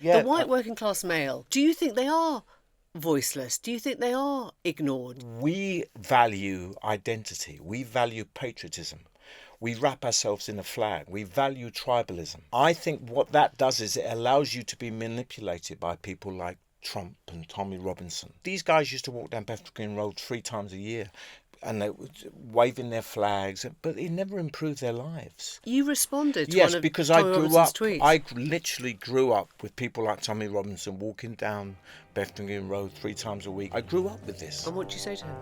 The white working class male, do you think they are voiceless? Do you think they are ignored? We value identity. We value patriotism. We wrap ourselves in a flag. We value tribalism. I think what that does is it allows you to be manipulated by people like Trump and Tommy Robinson. These guys used to walk down Bethnal Green Road 3 times a year and they were waving their flags, but it never improved their lives. You responded to Yes, one of because Tommy I grew Robinson's up. tweets. I literally grew up with people like Tommy Robinson walking down Bethnal Green Road 3 times a week. I grew up with this. And what did you say to him?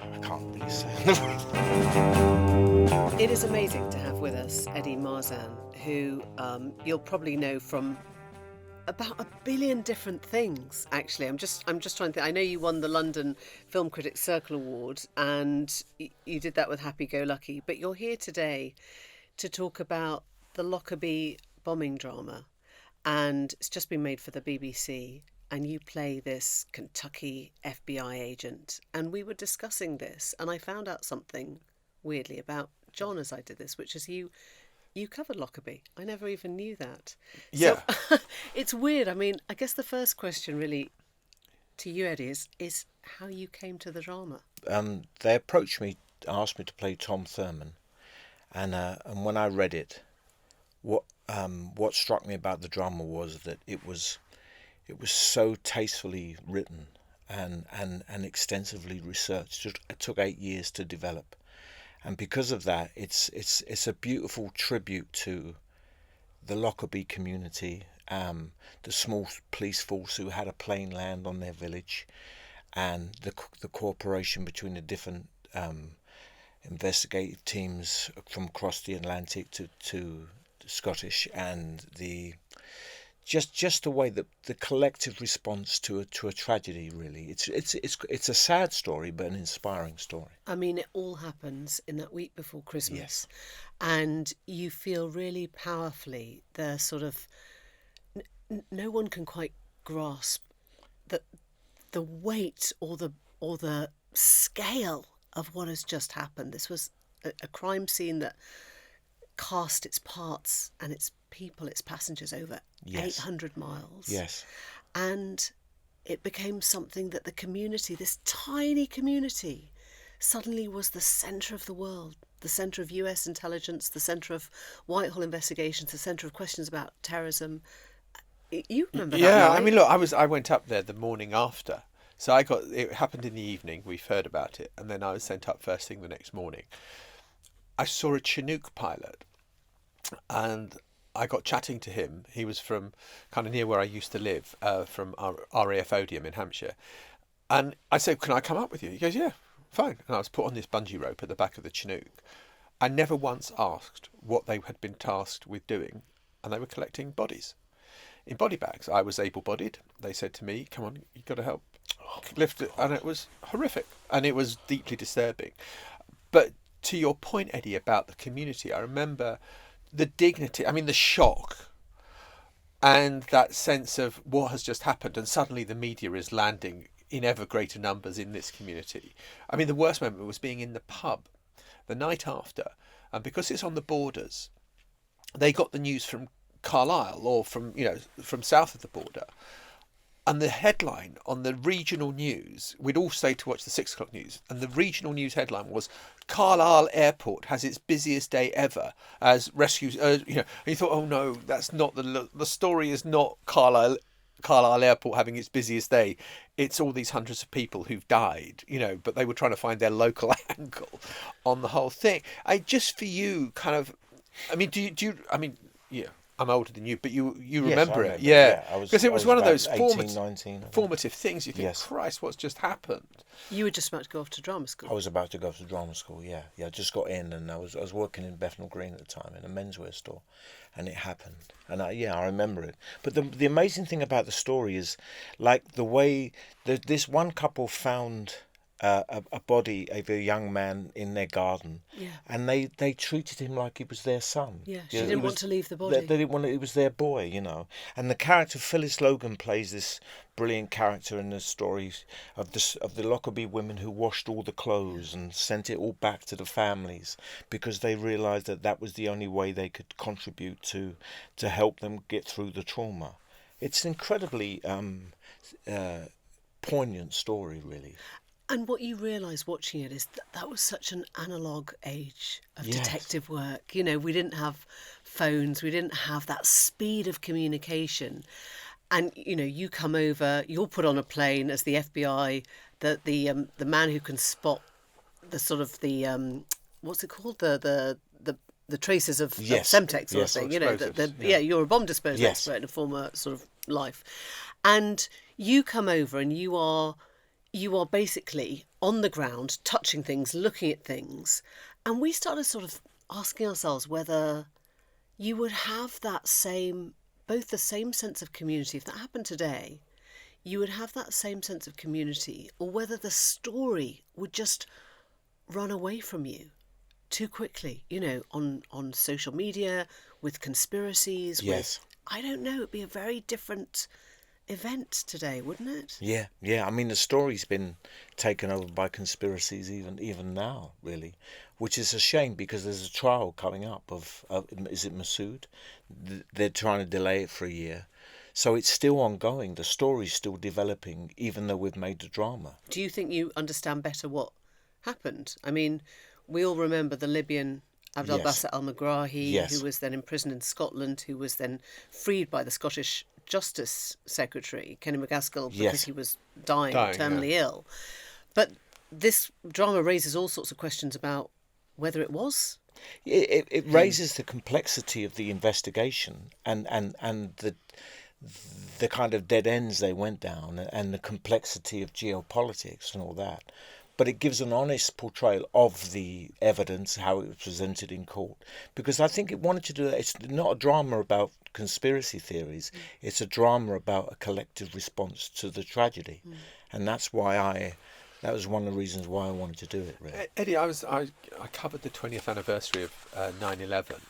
I can't really say. It is amazing to have with us Eddie Marsan, who you'll probably know from about a billion different things. Actually, I'm just trying to think. I know you won the London Film Critics Circle Award, and you did that with Happy Go Lucky. But you're here today to talk about the Lockerbie bombing drama, and it's just been made for the BBC. And you play this Kentucky FBI agent, and we were discussing this, and I found out something weirdly about John as I did this, which is you covered Lockerbie. I never even knew that. Yeah. So, it's weird. I mean, I guess the first question really to you, Eddie, is how you came to the drama. They approached me, asked me to play Tom Thurman, and when I read it, what struck me about the drama was that it was so tastefully written and extensively researched. It took 8 years to develop. And because of that, it's a beautiful tribute to the Lockerbie community, the small police force who had a plane land on their village, and the cooperation between the different investigative teams from across the Atlantic to the Scottish, and the just the way that the collective response to a tragedy. Really, it's a sad story, but an inspiring story. I mean, it all happens in that week before Christmas. Yes. And you feel really powerfully the sort of no one can quite grasp the weight or the scale of what has just happened. This was a crime scene that cast its parts and its people, its passengers over 800 miles. Yes. And it became something that the community, this tiny community, suddenly was the centre of the world, the centre of US intelligence, the centre of Whitehall investigations, the centre of questions about terrorism. You remember that, Yeah, right? I mean, look, I went up there the morning after. So it happened in the evening, we've heard about it, and then I was sent up first thing the next morning. I saw a Chinook pilot, and I got chatting to him. He was from kind of near where I used to live, from RAF Odium in Hampshire. And I said, can I come up with you? He goes, yeah, fine. And I was put on this bungee rope at the back of the Chinook. I never once asked what they had been tasked with doing, and they were collecting bodies in body bags. I was able-bodied. They said to me, come on, you've got to help lift it. And it was horrific, and it was deeply disturbing. But to your point, Eddie, about the community, I remember the dignity, I mean, the shock and that sense of what has just happened, and suddenly the media is landing in ever greater numbers in this community. I mean, the worst moment was being in the pub the night after, and because it's on the borders, they got the news from Carlisle or from south of the border. And the headline on the regional news, we'd all stayed to watch the 6 o'clock news, and the regional news headline was Carlisle Airport has its busiest day ever as rescues. And you thought, oh no, that's not the story. Is not Carlisle Airport having its busiest day. It's all these hundreds of people who've died. But they were trying to find their local angle on the whole thing. Just for you, kind of. I mean, do you? I mean, yeah. I'm older than you, but you remember it. Yeah. Because it was one of those 18, 19, formative things. You think, Yes. Christ, what's just happened? You were just about to go off to drama school. I was about to go to drama school. Yeah. I just got in, and I was working in Bethnal Green at the time in a menswear store, and it happened. And I remember it. But the amazing thing about the story is, like, the way this one couple found a body of a young man in their garden, and they treated him like he was their son. Yeah, she didn't want to leave the body. They didn't want it was their boy, And the character Phyllis Logan plays this brilliant character in the story of the Lockerbie women who washed all the clothes and sent it all back to the families because they realised that was the only way they could contribute to help them get through the trauma. It's an incredibly poignant story, really. And what you realise watching it is that was such an analogue age of Yes. detective work. You know, we didn't have phones, we didn't have that speed of communication. And, you know, you come over, you're put on a plane as the FBI, the man who can spot the sort of what's it called? The traces of Yes. Semtex sort Yes. of thing. You know, Explosives, yeah, you're a bomb disposal Yes. expert in a former sort of life. And you come over and you are basically on the ground, touching things, looking at things. And we started sort of asking ourselves whether you would have that same, both the same sense of community, if that happened today, you would have that same sense of community, or whether the story would just run away from you too quickly, you know, on social media, with conspiracies, Yes. with, I don't know, it'd be a very different event today, wouldn't it? Yeah. I mean, the story's been taken over by conspiracies even now, really, which is a shame because there's a trial coming up of is it Masood? They're trying to delay it for a year. So it's still ongoing. The story's still developing, even though we've made the drama. Do you think you understand better what happened? I mean, we all remember the Libyan Abdel Yes. Bassett al-Megrahi, Yes. who was then imprisoned in Scotland, who was then freed by the Scottish Justice Secretary, Kenny McGaskill, because Yes. he was dying Dying, terminally ill. But this drama raises all sorts of questions about whether it was. It raises the complexity of the investigation and the kind of dead ends they went down and the complexity of geopolitics and all that. But it gives an honest portrayal of the evidence, how it was presented in court. Because I think it wanted to do that. It's not a drama about conspiracy theories. It's a drama about a collective response to the tragedy. And that's why that was one of the reasons why I wanted to do it, really. Eddie, I covered the 20th anniversary of 9/11,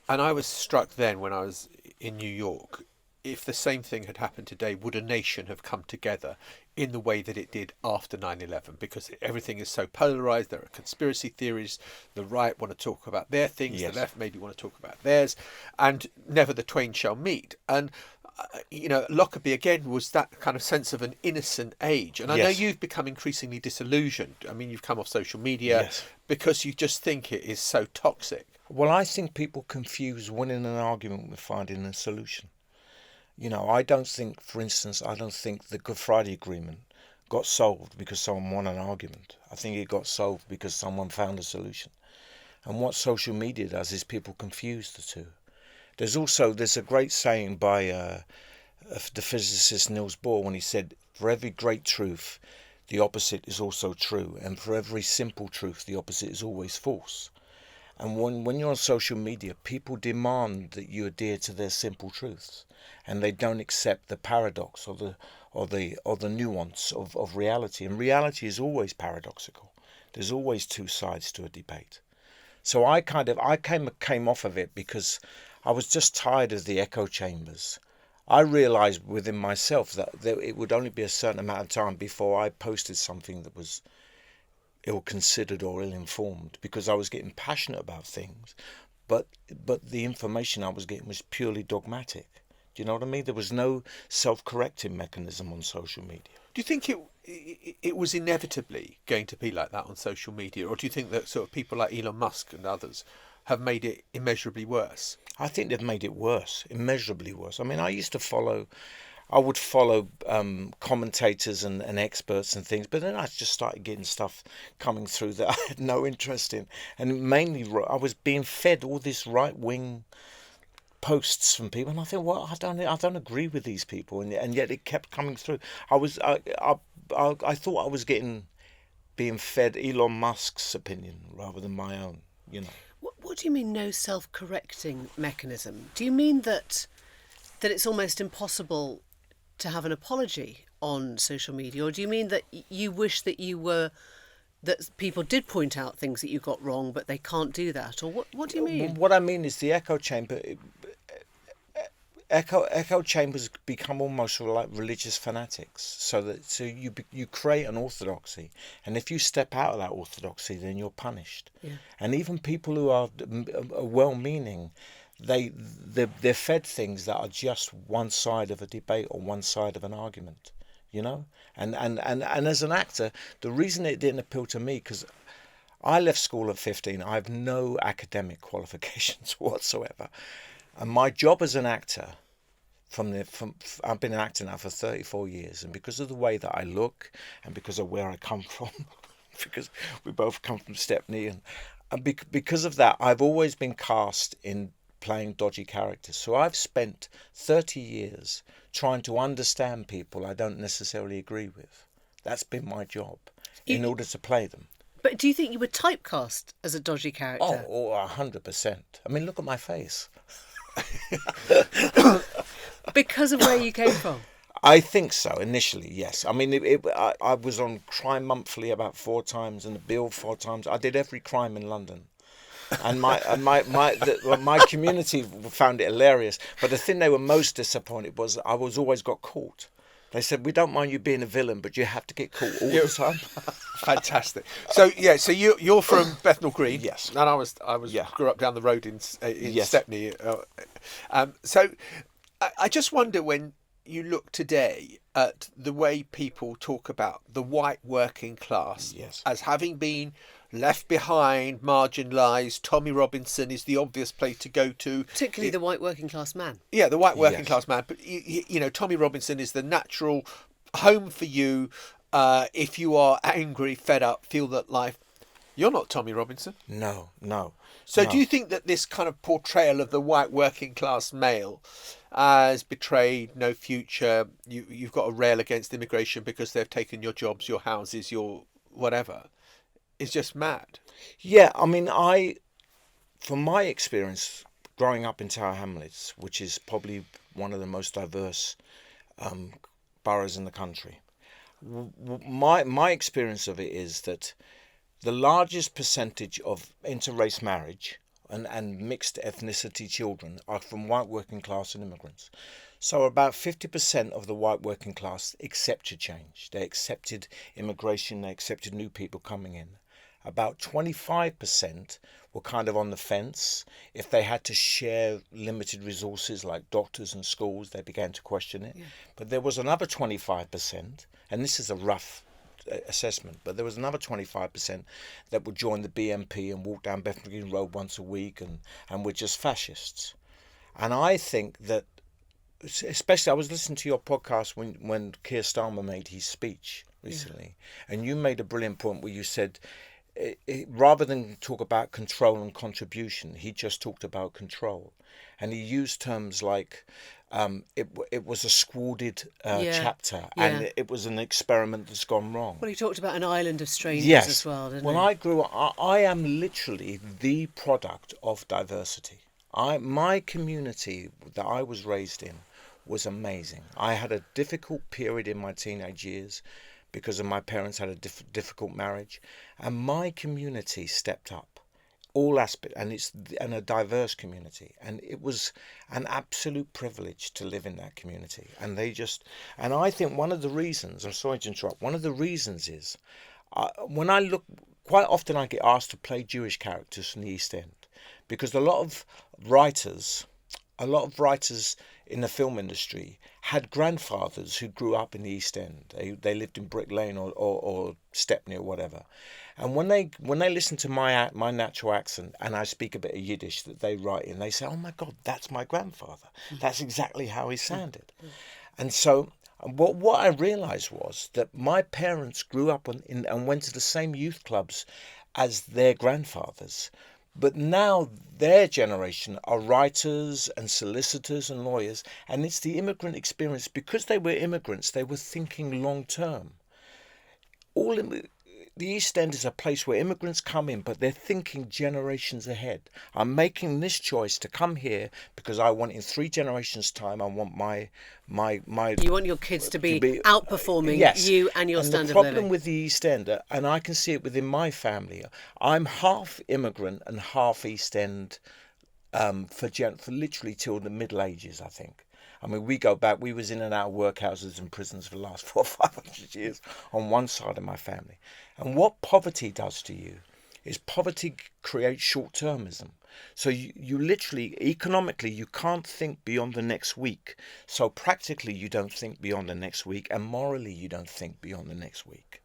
and I was struck then when I was in New York. If the same thing had happened today, would a nation have come together in the way that it did after 9/11? Because everything is so polarised. There are conspiracy theories. The right want to talk about their things. Yes. The left maybe want to talk about theirs. And never the twain shall meet. And, you know, Lockerbie, again, was that kind of sense of an innocent age. And I know Yes. you've become increasingly disillusioned. I mean, you've come off social media Yes. because you just think it is so toxic. Well, I think people confuse winning an argument with finding a solution. You know, I don't think, for instance, the Good Friday Agreement got solved because someone won an argument. I think it got solved because someone found a solution. And what social media does is people confuse the two. There's a great saying by the physicist Niels Bohr when he said, for every great truth, the opposite is also true. And for every simple truth, the opposite is always false. And when you're on social media, people demand that you adhere to their simple truths, and they don't accept the paradox or the nuance of reality. And reality is always paradoxical. There's always two sides to a debate. So I came off of it because I was just tired of the echo chambers. I realised within myself that it would only be a certain amount of time before I posted something that was ill-considered or ill-informed, because I was getting passionate about things, but the information I was getting was purely dogmatic. Do you know what I mean? There was no self-correcting mechanism on social media. Do you think it was inevitably going to be like that on social media, or do you think that sort of people like Elon Musk and others have made it immeasurably worse? I think they've made it worse, immeasurably worse. I mean, I would follow commentators and experts and things, but then I just started getting stuff coming through that I had no interest in, and mainly I was being fed all this right-wing posts from people, and I think, well, I don't agree with these people, and yet it kept coming through. I thought I was being fed Elon Musk's opinion rather than my own, you know. What do you mean, no self-correcting mechanism? Do you mean that it's almost impossible to have an apology on social media, or do you mean that you wish that that people did point out things that you got wrong, but they can't do that, or what do you mean? What I mean is the echo chamber. Echo chambers become almost like religious fanatics. So you create an orthodoxy, and if you step out of that orthodoxy, then you're punished. Yeah. And even people who are well-meaning, they're fed things that are just one side of a debate or one side of an argument, you know. And as an actor, the reason it didn't appeal to me, because I left school at 15. I have no academic qualifications whatsoever, and my job as an actor, I've been an actor now for 34 years, and because of the way that I look, and because of where I come from, because we both come from Stepney, and because of that, I've always been cast in playing dodgy characters. So I've spent 30 years trying to understand people I don't necessarily agree with. That's been my job in order to play them. But do you think you were typecast as a dodgy character? Oh, 100%. I mean, look at my face. Because of where you came from? I think so, initially, yes. I mean, I was on Crime Monthly about 4 times and the Bill 4 times. I did every crime in London. And my community found it hilarious. But the thing they were most disappointed was I was always got caught. They said, we don't mind you being a villain, but you have to get caught all the time. Fantastic. So so you're from Bethnal Green. Yes. And I was grew up down the road in Yes. Stepney. So I just wonder, when you look today at the way people talk about the white working class, Yes, as having been left behind, marginalised. Tommy Robinson is the obvious place to go to. Particularly the white working class man. Yeah, the white working Yes. class man. But, you know, Tommy Robinson is the natural home for you if you are angry, fed up, feel that life... You're not Tommy Robinson. No. So do you think that this kind of portrayal of the white working class male as betrayed, no future, you've got to rail against immigration because they've taken your jobs, your houses, your whatever, is just mad? Yeah, I mean, from my experience growing up in Tower Hamlets, which is probably one of the most diverse boroughs in the country, my experience of it is that the largest percentage of interrace marriage and mixed ethnicity children are from white working class and immigrants. So about 50% of the white working class accepted change. They accepted immigration, they accepted new people coming in. About 25% were kind of on the fence. If they had to share limited resources like doctors and schools, they began to question it. Yeah. But there was another 25%, and this is a rough assessment, but there was another 25% that would join the BNP and walk down Bethnal Green Road once a week and were just fascists. And I think that, especially, I was listening to your podcast when Keir Starmer made his speech recently, and you made a brilliant point where you said, rather than talk about control and contribution, he just talked about control. And he used terms like it was a squadded chapter, and it was an experiment that's gone wrong. Well, he talked about an island of strangers as well, didn't he? When I grew up, I am literally the product of diversity. My community that I was raised in was amazing. I had a difficult period in my teenage years because of my parents had a difficult marriage, and my community stepped up, all aspects, and a diverse community, and it was an absolute privilege to live in that community. And I think one of the reasons, I'm sorry to interrupt, one of the reasons is when I look, quite often I get asked to play Jewish characters from the East End, because a lot of writers in the film industry had grandfathers who grew up in the East End. They lived in Brick Lane or Stepney or whatever. And when they listen to my natural accent and I speak a bit of Yiddish that they write in, they say, "Oh my God, that's my grandfather. That's exactly how he sounded." And so what I realised was that my parents grew up and went to the same youth clubs as their grandfathers. But now their generation are writers and solicitors and lawyers, and it's the immigrant experience. Because they were immigrants, they were thinking long term. The East End is a place where immigrants come in, but they're thinking generations ahead. I'm making this choice to come here because I want, in 3 generations' time, I want my You want your kids to be outperforming you and your standard of living. And the problem with the East End, and I can see it within my family, I'm half immigrant and half East End for literally till the Middle Ages, I think. I mean, we go back, we was in and out of workhouses and prisons for the last 400 or 500 years on one side of my family. And what poverty does to you is poverty creates short-termism. So you literally, economically, you can't think beyond the next week. So practically, you don't think beyond the next week, and morally, you don't think beyond the next week.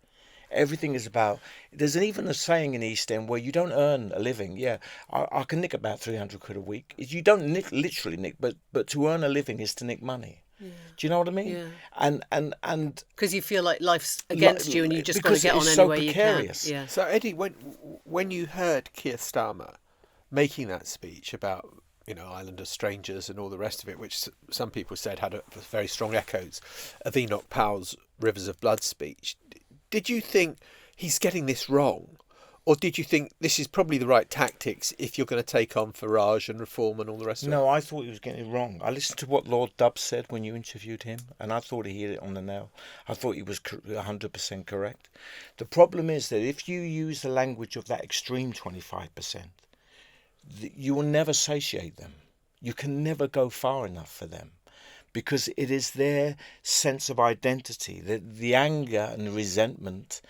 Everything is about. There's even a saying in East End where you don't earn a living. Yeah, I can nick about 300 quid a week. You don't literally nick, but to earn a living is to nick money. Yeah. Do you know what I mean? Yeah. And because you feel like life's against you, and you just got to get on any way you can. Yeah. So Eddie, when you heard Keir Starmer making that speech about Island of Strangers and all the rest of it, which some people said had very strong echoes of Enoch Powell's Rivers of Blood speech, did you think he's getting this wrong? Or did you think this is probably the right tactics if you're going to take on Farage and Reform and all the rest of it? No, I thought he was getting it wrong. I listened to what Lord Dubs said when you interviewed him, and I thought he hit it on the nail. I thought he was 100% correct. The problem is that if you use the language of that extreme 25%, you will never satiate them. You can never go far enough for them, because it is their sense of identity, the anger and resentment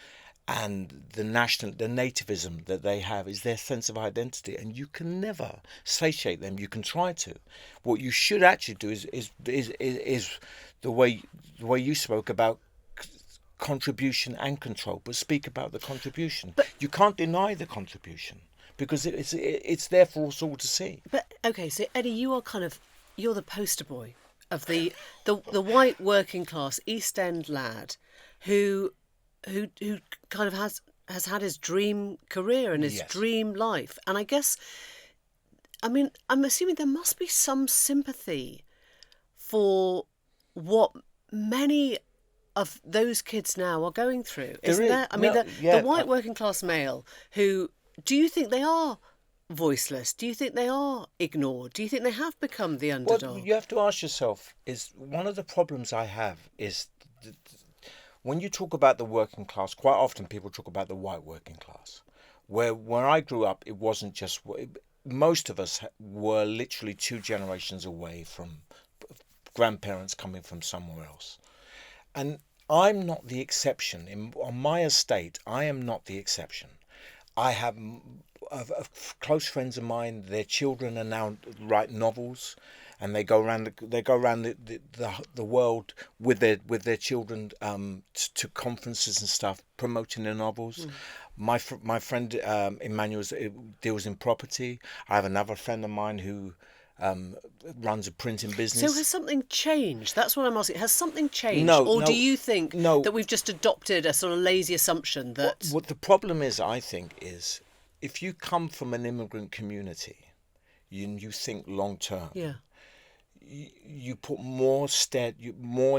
and the nativism that they have is their sense of identity, and you can never satiate them. You can try to. What you should actually do is the way you spoke about contribution and control, but speak about the contribution. But you can't deny the contribution because it's there for us all to see. But okay, so Eddie, you're the poster boy of the white working class East End lad who kind of has had his dream career and his dream life. And I guess, I'm assuming there must be some sympathy for what many of those kids now are going through, isn't there? The white working class male who, do you think they are voiceless? Do you think they are ignored? Do you think they have become the underdog? What you have to ask yourself is, one of the problems I have is when you talk about the working class, quite often people talk about the white working class. Where I grew up, it wasn't just... Most of us were literally 2 generations away from grandparents coming from somewhere else. And I'm not the exception. On my estate, I am not the exception. I have close friends of mine, their children are now write novels, and they go around the world with their children to conferences and stuff, promoting their novels. My friend Emmanuel deals in property. I have another friend of mine who runs a printing business. So has something changed? That's what I'm asking. Has something changed? No. Do you think that we've just adopted a sort of lazy assumption that... What the problem is, I think, is if you come from an immigrant community, you think long term. Yeah. You put more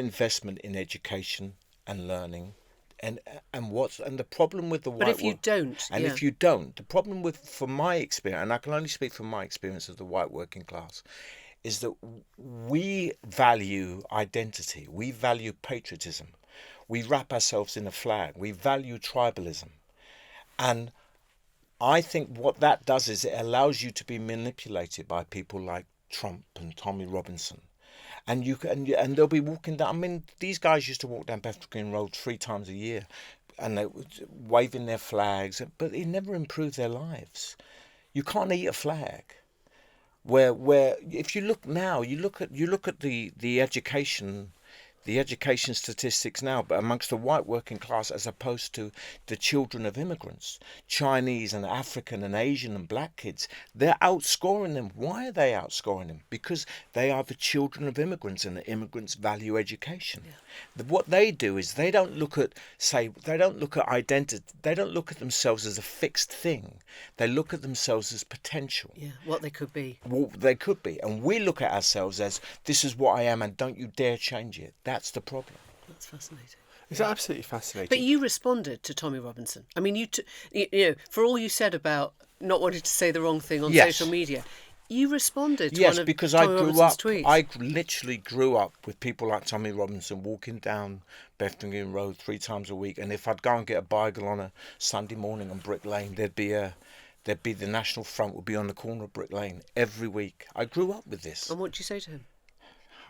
investment in education and learning, and the problem with the white... But if you don't... if you don't, the problem from my experience, and I can only speak from my experience of the white working class, is that we value identity, we value patriotism, we wrap ourselves in a flag, we value tribalism, and I think what that does is it allows you to be manipulated by people like Trump and Tommy Robinson, and they'll be walking down. These guys used to walk down Bethnal Green Road 3 times a year, and they were waving their flags, but it never improved their lives. You can't eat a flag. Where if you look now, you look at the education statistics now, but amongst the white working class as opposed to the children of immigrants, Chinese and African and Asian and black kids, they're outscoring them. Why are they outscoring them? Because they are the children of immigrants, and the immigrants value education. Yeah. What they do is they don't look at identity, they don't look at themselves as a fixed thing. They look at themselves as potential. Yeah, what they could be. What they could be. And we look at ourselves as, this is what I am and don't you dare change it. That's the problem. That's fascinating. It's absolutely fascinating. But you responded to Tommy Robinson. You for all you said about not wanting to say the wrong thing on social media, you responded to one of because Tommy Robinson's tweets. I literally grew up with people like Tommy Robinson walking down Bethnal Green Road 3 times a week, and if I'd go and get a bagel on a Sunday morning on Brick Lane, there'd be the National Front would be on the corner of Brick Lane every week. I grew up with this. And what did you say to him?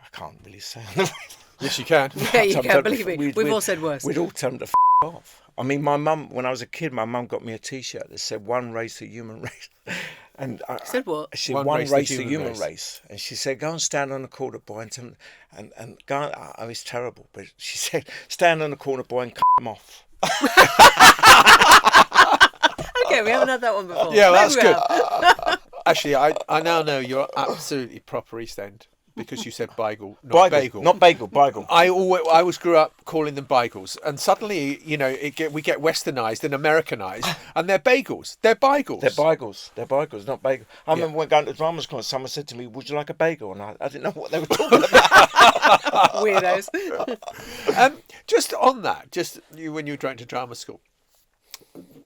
I can't really say. Yes, you can. Yeah, you can. Believe me, we've all said worse. We'd all tell him to off. I mean, my mum, when I was a kid, my mum got me a T-shirt that said "One race, the human race," and Said what? she said "One race, the human race," and she said, "Go and stand on the corner, boy, and go." I was terrible, but she said, "Stand on the corner, boy, and cut them off." Okay, we haven't had that one before. Yeah, well, that's good. Actually, I now know you're absolutely proper East End because you said bagel, not bagel. Not bagel, bagel. I always grew up calling them bagels, and suddenly, we get westernised and Americanised, and they're bagels. They're bagels. They're bagels. They're bagels, not bagel. I remember when going to drama school, and someone said to me, "Would you like a bagel?" And I didn't know what they were talking about. Weirdos. Just on that, when you were going to drama school,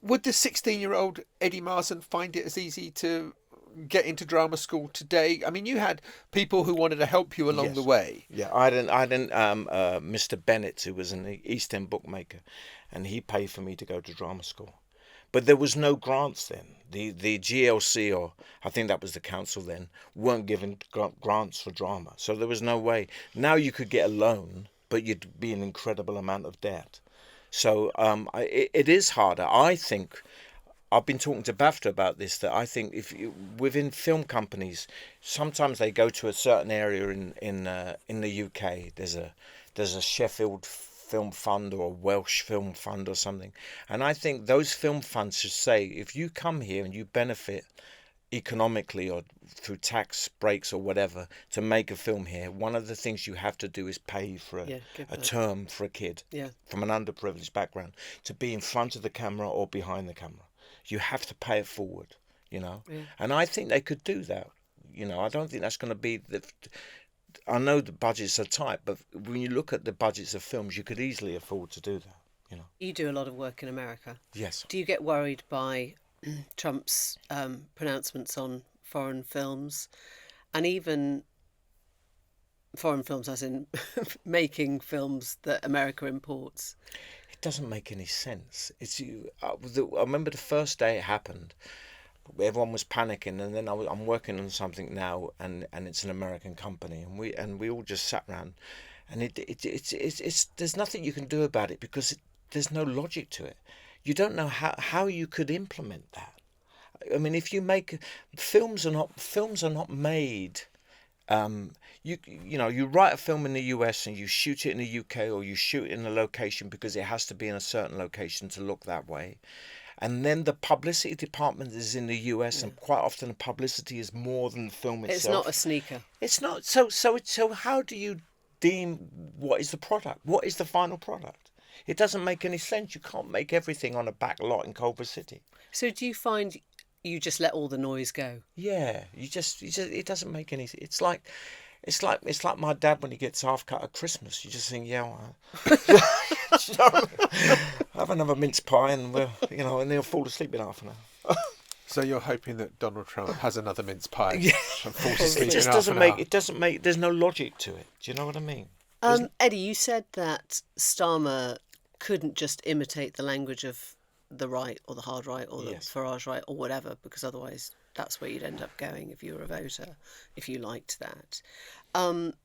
would the 16-year-old Eddie Marsan find it as easy to get into drama school today? I mean, you had people who wanted to help you along the way. Yeah, I had Mr. Bennett, who was an East End bookmaker, and he paid for me to go to drama school. But there was no grants then. The GLC, or I think that was the council then, weren't giving grants for drama. So there was no way. Now you could get a loan, but you'd be an incredible amount of debt. So it is harder. I think, I've been talking to BAFTA about this, that I think within film companies, sometimes they go to a certain area in the UK. There's a Sheffield Film Fund or a Welsh Film Fund or something, and I think those film funds should say, if you come here and you benefit economically or through tax breaks or whatever to make a film here, one of the things you have to do is pay for a term for a kid from an underprivileged background to be in front of the camera or behind the camera. You have to pay it forward, and I think they could do that. I don't think that's going to be I know the budgets are tight, but when you look at the budgets of films, you could easily afford to do that. You do a lot of work in America. Yes. Do you get worried by Trump's pronouncements on foreign films, and even foreign films as in making films that America imports? It doesn't make any sense. I remember the first day it happened, everyone was panicking, and then I'm working on something now, and it's an American company, and we all just sat around, and it's there's nothing you can do about it because there's no logic to it. You don't know how you could implement that. I mean, if you make films are not made. You write a film in the US and you shoot it in the UK, or you shoot it in a location because it has to be in a certain location to look that way. And then the publicity department is in the US, and quite often the publicity is more than the film itself. It's not a sneaker. It's not. So how do you deem what is the product? What is the final product? It doesn't make any sense. You can't make everything on a back lot in Culver City. So do you find you just let all the noise go? Yeah, you just it doesn't make any. It's like my dad when he gets half cut at Christmas. You just think, have another mince pie, and and they'll fall asleep in half an hour. So you're hoping that Donald Trump has another mince pie and falls asleep in half an hour? It doesn't make. There's no logic to it. Do you know what I mean? Eddie, you said that Starmer couldn't just imitate the language of the right or the hard right or the Farage right or whatever, because otherwise that's where you'd end up going if you were a voter, if you liked that.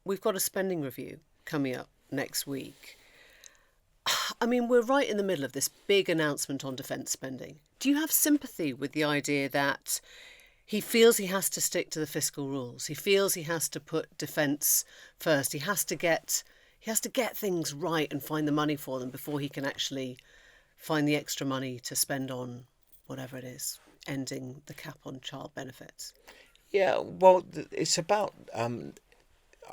We've got a spending review coming up next week. I mean, we're right in the middle of this big announcement on defence spending. Do you have sympathy with the idea that he feels he has to stick to the fiscal rules? He feels he has to put defence first. He has to get things right and find the money for them before he can actually find the extra money to spend on whatever it is, ending the cap on child benefits. Yeah, well, it's about.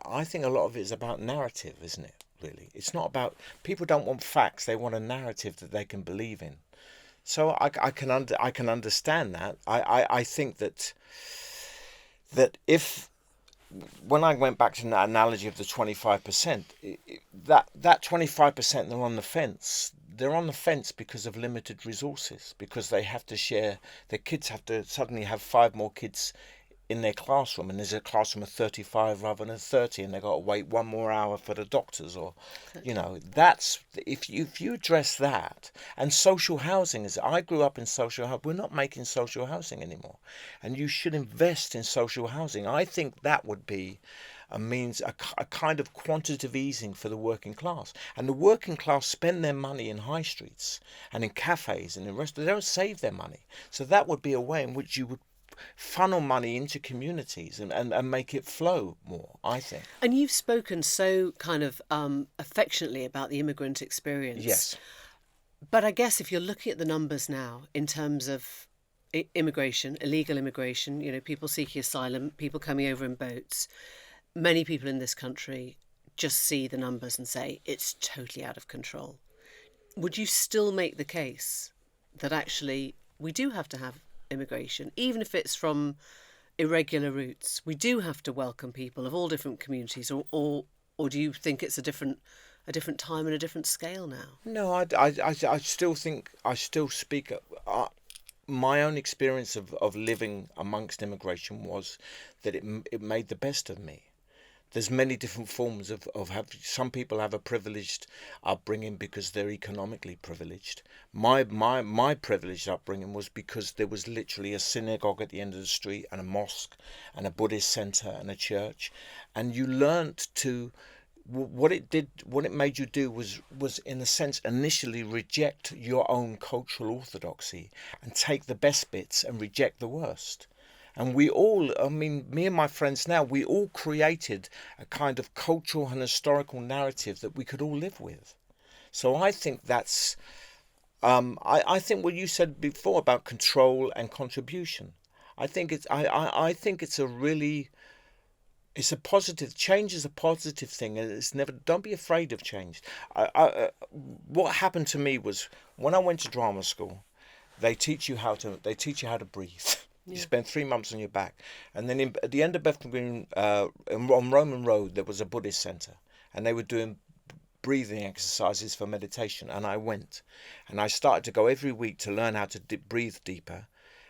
I think a lot of it is about narrative, isn't it? Really, it's not about. People don't want facts; they want a narrative that they can believe in. So I can understand that. I think that if, when I went back to that analogy of the 25%, that 25%, they're on the fence. They're on the fence because of limited resources, because they have to share. Their kids have to suddenly have 5 more kids in their classroom, and there's a classroom of 35 rather than 30, and they've got to wait 1 more hour for the doctors, or that's if you address that. And social housing is. I grew up in social housing. We're not making social housing anymore, and you should invest in social housing. I think that would be means a kind of quantitative easing for the working class. And the working class spend their money in high streets and in cafes and in restaurants. They don't save their money. So that would be a way in which you would funnel money into communities and make it flow more, I think. And you've spoken so kind of affectionately about the immigrant experience. Yes. But I guess if you're looking at the numbers now in terms of immigration, illegal immigration, you know, people seeking asylum, people coming over in boats, many people in this country just see the numbers and say it's totally out of control. Would you still make the case that actually we do have to have immigration, even if it's from irregular routes? We do have to welcome people of all different communities, or do you think it's a different time and a different scale now? No, I still think, I still speak. My own experience of living amongst immigration was that it made the best of me. There's many different forms of some people have a privileged upbringing because they're economically privileged. My privileged upbringing was because there was literally a synagogue at the end of the street and a mosque and a Buddhist centre and a church, and you learnt to. What it made you do was in a sense initially reject your own cultural orthodoxy and take the best bits and reject the worst. And we all, I mean, me and my friends now, we all created a kind of cultural and historical narrative that we could all live with. So I think that's, I think what you said before about control and contribution, I think it's a really, it's a positive. Change is a positive thing, and it's never. Don't be afraid of change. What happened to me was when I went to drama school, they teach you how to breathe. You spend 3 months on your back, and then at the end of Bethnal Green, on Roman Road, there was a Buddhist centre, and they were doing breathing exercises for meditation. And I went, and I started to go every week to learn how to breathe deeper.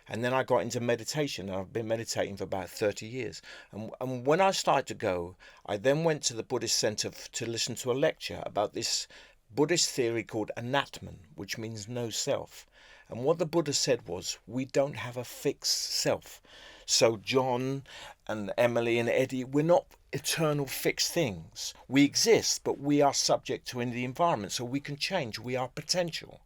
And then I got into meditation, and I've been meditating for about 30 years. And when I started to go, I then went to the Buddhist centre to listen to a lecture about this Buddhist theory called anatman, which means no self. And what the Buddha said was, we don't have a fixed self. So John and Emily and Eddie, we're not eternal fixed things. We exist, but we are subject to the environment, so we can change. We are potential.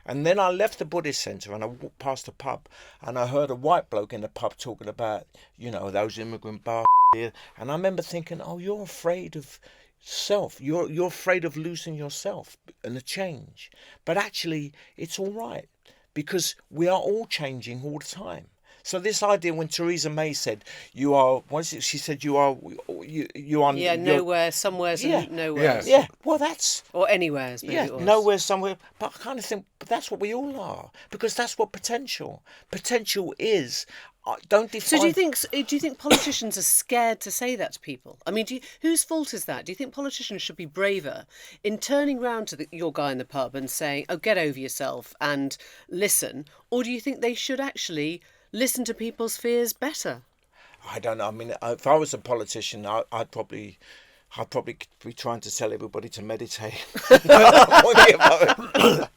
And then I left the Buddhist centre and I walked past a pub, and I heard a white bloke in the pub talking about, you know, those immigrant bars here. And I remember thinking, oh, you're afraid of self. You're afraid of losing yourself and the change. But actually, it's all right, because we are all changing all the time. So this idea, when Theresa May said, "You are," what is it? She said, "You are." Yeah, nowhere, somewheres, and nowheres. Yeah. Well, that's or anywheres. Maybe it was. Nowhere, somewhere. But I kind of think, but that's what we all are, because that's what potential is. Don't define. So do you think politicians are scared to say that to people? I mean, whose fault is that? Do you think politicians should be braver in turning round to your guy in the pub and saying, "Oh, get over yourself and listen," or do you think they should actually listen to people's fears better? I don't know. I mean, if I was a politician, I'd probably be trying to tell everybody to meditate.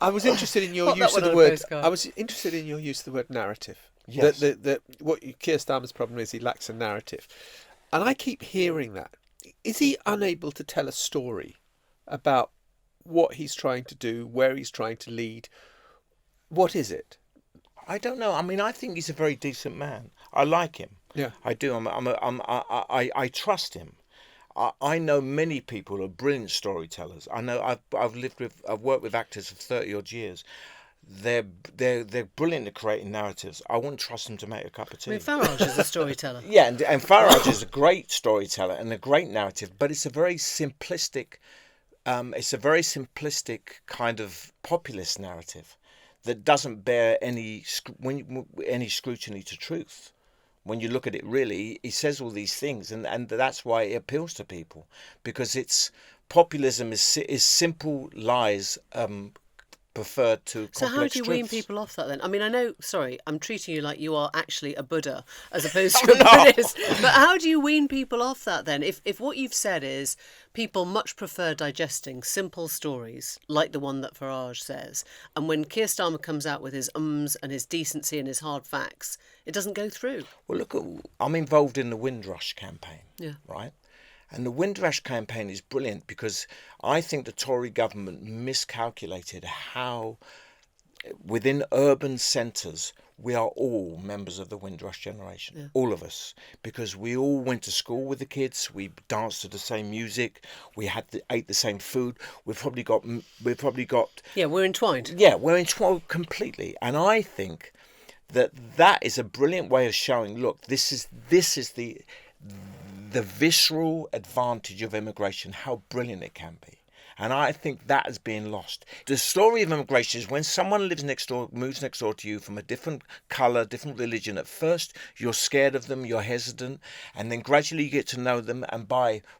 I was interested in your use of the word. I was interested in your use of the word narrative. Yes. What Keir Starmer's problem is, he lacks a narrative, and I keep hearing that. Is he unable to tell a story about what he's trying to do, where he's trying to lead? What is it? I don't know. I mean, I think he's a very decent man. I like him. Yeah, I do. I trust him. I know many people who are brilliant storytellers. I know I've worked with actors for 30 odd years. They're brilliant at creating narratives. I wouldn't trust them to make a cup of tea. I mean, Farage is a storyteller. Yeah, and Farage is a great storyteller and a great narrative, but it's a very simplistic, kind of populist narrative that doesn't bear any scrutiny to truth. When you look at it, really, he says all these things, and that's why it appeals to people, because populism is simple lies preferred to complex So how do you wean truths. people off that then? I mean, I know, sorry, I'm treating you like you are actually a Buddha as opposed to a Buddhist. But how do you wean people off that then? If what you've said is people much prefer digesting simple stories like the one that Farage says, and when Keir Starmer comes out with his ums and his decency and his hard facts, it doesn't go through. Well, look, I'm involved in the Windrush campaign, Yeah. right? And the Windrush campaign is brilliant because I think the Tory government miscalculated how within urban centres we are all members of the Windrush generation, all of us, because we all went to school with the kids, we danced to the same music, we ate the same food, we've probably got Yeah, we're entwined. Yeah, we're entwined completely, and I think that is a brilliant way of showing. Look, this is the visceral advantage of immigration, how brilliant it can be. And I think that has been lost. The story of immigration is when someone moves next door to you from a different colour, different religion. At first, you're scared of them, you're hesitant, and then gradually you get to know them. And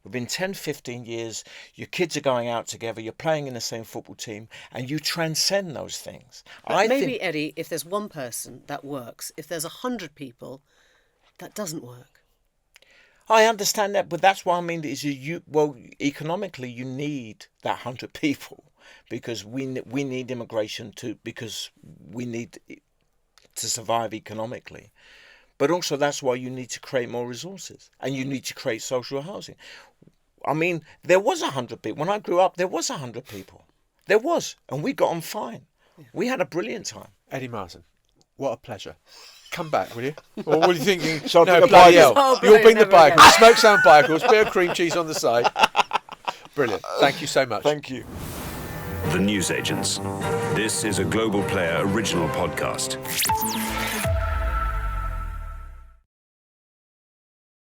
within 10, 15 years, your kids are going out together, you're playing in the same football team, and you transcend those things. But maybe, Eddie, if there's one person, that works. If there's 100 people, that doesn't work. I understand that, but that's what I mean. Economically, you need that 100 people because we need immigration because we need to survive economically. But also, that's why you need to create more resources and you need to create social housing. I mean, there was 100 people when I grew up. There was 100 people. There was, and we got on fine. Yeah. We had a brilliant time. Eddie Marsan, what a pleasure. Come back, will you? Or what are you thinking? So no, bloody hell. Oh, you'll bring the Bibles. Smoke sound Bibles, bit of cream cheese on the side. Brilliant. Thank you so much. Thank you. The Newsagents. This is a Global Player original podcast.